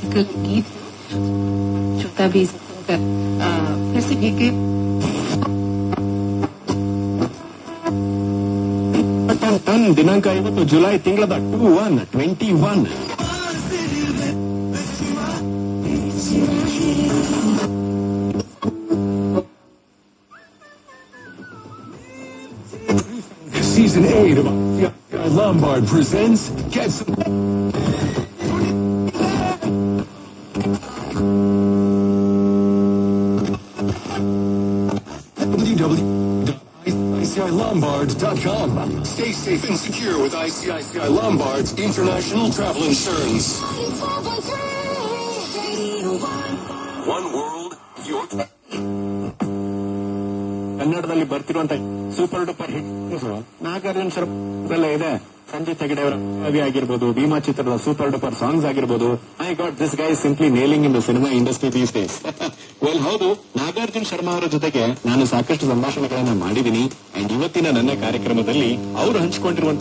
Classical गीत श्रोता भी सुनकर फिर से एक ದಿನಾಂಕ 50 ಜುಲೈ ತಿಂಗಳದ 21 Season 8 of Lombard presents Get Some www.ICILombards.com. Stay safe and secure with ICICI Lombard's International Travel Insurance. One world, your... ಕನ್ನಡದಲ್ಲಿ ಬರ್ತಿರುವಂತ super duper hit Nagarjuna Sharma ಇದೆ. ಸಂಜಿತ್ ಹೆಗಡೆ ಅವರ ಕವಿ ಆಗಿರ್ಬೋದು, ಭೀಮಾ ಚಿತ್ರದ ಸೂಪರ್ ಡೂಪರ್ ಸಾಂಗ್ಸ್ ಆಗಿರ್ಬೋದು. I got this guy simply nailing in the cinema industry these days. Well, ಹೌದು, ನಾಗಾರ್ಜುನ ಶರ್ಮಾ ಅವರ ಜೊತೆಗೆ ನಾನು ಸಾಕಷ್ಟು ಸಂಭಾಷಣೆಗಳನ್ನ ಮಾಡಿದ್ದೀನಿ. ಅಂಡ್ ಇವತ್ತಿನ ನನ್ನ ಕಾರ್ಯಕ್ರಮದಲ್ಲಿ ಅವರು ಹಂಚಿಕೊಂಡಿರುವಂತ